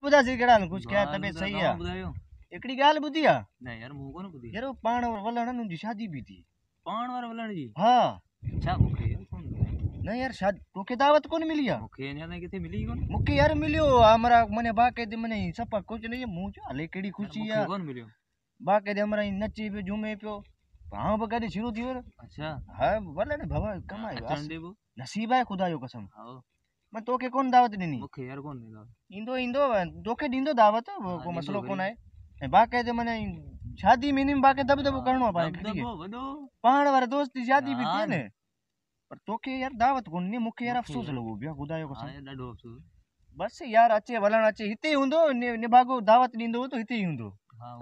ॿुधा सी कहिड़ा हाल कुझु कया तबियत सही आहे ॿुधायो हिकिड़ी ॻाल्हि ॿुधी आहे न यार मूं कोन ॿुधी यार पाण वलण जी शादी भी थी पाण वार वलण जी हा छा मूंखे यार कोन न यार शादी तोखे दावत कोन मिली आहे मूंखे अञा ताईं किथे मिली कोन मूंखे यार मिलियो हमरा मने बाक़ाइदे मने सफ़ा कुझु नहीं मुंह जो हले कहिड़ी ख़ुशी आहे कोन मिलियो बाक़ाइदे हमरा नची पियो झूमे पियो भाव बि गॾु शुरू थी वियो अच्छा हा वलण भवा कमायो अचण दे वो नसीब आहे ख़ुदा जो कसम हां मैं तोखे कोन दावत ॾिनी मूंखे यार कोन ॾींदो ईंदो ईंदो तोखे ॾींदो दावत को मसलो कोन आहे ऐं बाक़ाइदे मने शादी में इन बाक़ी दब दब करणो आहे वॾो पाण वारे दोस्त जी शादी भी थी ने पर तोखे यार दावत कोन नी मूंखे यार अफ़सोस लॻो पियो ख़ुदा जो कसम हां ॾाढो अफ़सोस बस यार अचे वलण अचे हिते ई हूंदो निभागो दावत ॾींदो त हिते ई हूंदो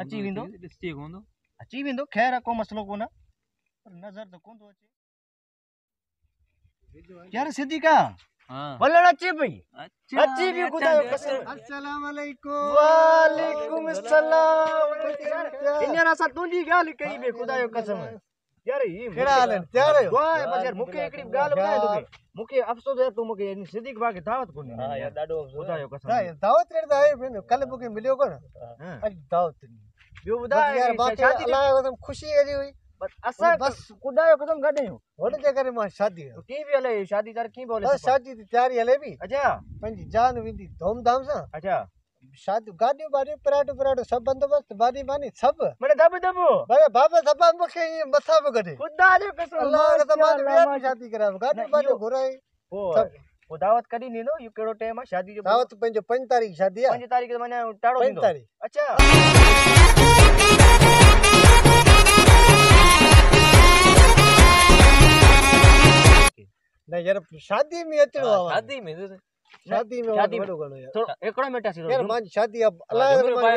अची वेंदो ॾिसी कोन अची वेंदो ख़ैर को मसलो कोन पर नज़र त कोन थो अचे यार सिद्दीका हां वलण अचे पई अच्छा अची भी ख़ुदा जो कसम अस्सलाम वालेकुम वालेकुम अस्सलाम यार असां तुंहिंजी ॻाल्हि कई बे ख़ुदा जो कसम यार ही केड़ा हाल आहिनि तयार आहियो दुआ आहे बस यार मूंखे हिकिड़ी ॻाल्हि ॿुधाए तोखे मूंखे अफ़सोस आहे तूं मूंखे सिद्दीक भाउ खे दावत कोन ॾिनी हां यार ॾाढो अफ़सोस ख़ुदा जो कसम दावत ॾियण त आहे भेण कल मूंखे मिलियो कोन अॼु दावत ॾिनी ॿियो ॿुधाए यार बाक़ी अलाह जो कसम ख़ुशी अहिड़ी हुई बस असां बस ख़ुदा जो कसम गॾु आहियूं हुनजे करे मां शादी कीअं बि हले शादी तार कीअं बि हले बस शादी जी तयारी हले बि अच्छा पंहिंजी जान वेंदी धूमधाम सां अच्छा शादी गाॾियूं वाॾियूं पराटो सभु बंदोबस्त बानी बानी सभु मने दब दब भले बाबा सभा मूंखे ईअं मथां बि कढे ख़ुदा जो कसम अलाह कसम मां ॿिया बि शादी करायो गाॾियूं वाॾियूं घुराई पोइ दावत कॾहिं ॾींदो इहो कहिड़ो टाइम आहे शादी जो दावत पंहिंजो 5 तारीख़ शादी आहे 5 तारीख़ ते माने टाड़ो 5 तारीख़ अच्छा न यार शादी में अचणो आहे शादी में शादी में वॾो घणो यार थोरो हिकिड़ो मिंट असीं यार मां शादी आहे अलाह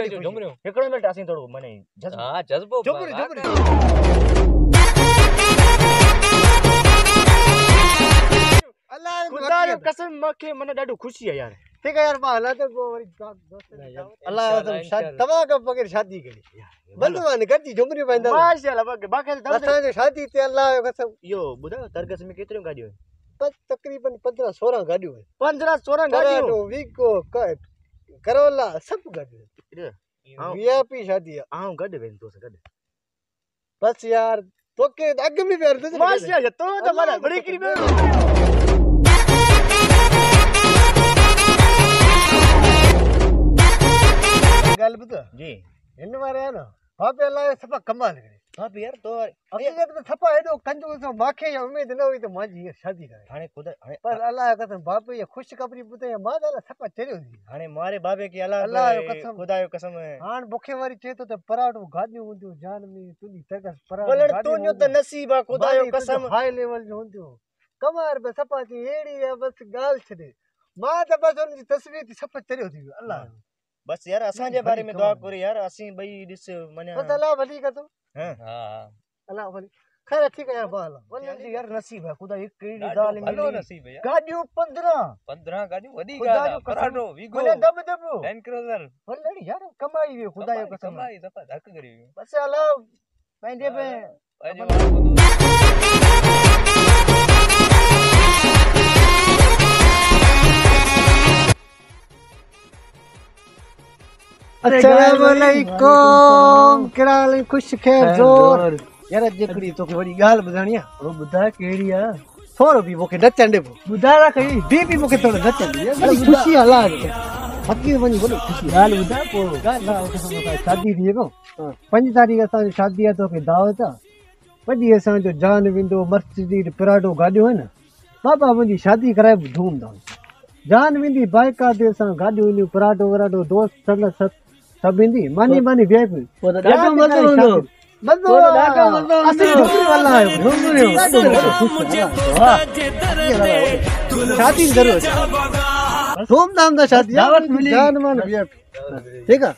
जो झुमरियो हिकिड़ो मिंट असीं थोरो माने हां जज़्बो झुमरी अलाह ख़ुदा जो कसम मूंखे मने ॾाढो ख़ुशी आहे यार ठीक है यार मां हला तो वरी दोस्त अल्लाह कसम शादी तवा का बगैर शादी करी बंदवान गड्डी झुमरी पाइंदा माशाअल्लाह बाक़ी असां जो शादी ते अल्लाह जो कसम इहो ॿुधायो तरगस में केतिरियूं गाॾियूं बस तकरीबन 15-16 गाड़ियूं 15-16 गाॾियूं वीको करोला सब गाड़ियूं वीआईपी शादी है आऊं गॾु वेंदो गॾु बस यार तोके अग में प्यार तो माशाअल्लाह तो त माने बड़ी करी गल बता जी इन मारे है ना बापे अल्लाह सफा कमाल करे बाप यार तो हकीकत में सफा एडो कंजूस माखे या उम्मीद न हुई तो माजी शादी करे हाणे खुदा हाणे पर अल्लाह कसम बाप ये खुश खबरी पुते मां अल्लाह सफा चरियो दी हाणे मारे बाबे की अल्लाह जो कसम खुदा जो कसम हां बुखे वारी चे तो पराठो गाडियो हुंदियो जान में तुनी तरकस पराठो बोलण तुन्यो त नसीब आ खुदा जो कसम हाई लेवल जो हुंदियो कमार पे सफा की एड़ी है बस गाल छदे मां त बस उन जी तस्वीर थी सफा चरियो थी अल्लाह बस यार असां जे बारे में दुआ करो यार असीं भई ॾिस माने बस अल्लाह भली कर तो हां हां अल्लाह भली खैर ठीक है यार बाला वल्लाह यार नसीब है खुदा एक कड़ी दाल में भलो नसीब है यार गाडियूं 15 गाड़ियूं वडी गाड़ा पराठो वीगो मने दब दब लैंड क्रूजर वल्लाह यार कमाई वे खुदा जो कसम कमाई सफा धक करी बस अल्लाह पंहिंजे पे अस्सलाम वालेकुम केड़ा हाल खुश खैर जोर यार जेकड़ी तो के बड़ी गाल बुधाणी ओ बुधा केड़ी आ थोरो भी मोके नचण दे बुधा रा कई बीबी मोके थोरो नचण दे बड़ी खुशी हला हकी वनी बोलो खुशी गाल बुधा को गाल ना शादी थी को 5 तारीख असा शादी है तो के दावत आ वडी असा जो जान विंदो मर्सिडीज पराडो गाडियो है ना बाबा मुजी शादी कराए धूमधाम जान विंदी बाइका दे सा गाडियो नी पराडो वराडो दोस्त संग सब इंदी मानी मानी वीआईपी डाडो मजो हुंदो मजो डाडो मजो असली झुमरी वाला है झुमरी शादी जरूर धूमधाम दा शादी दावत मिली जान मान वीआईपी ठीक है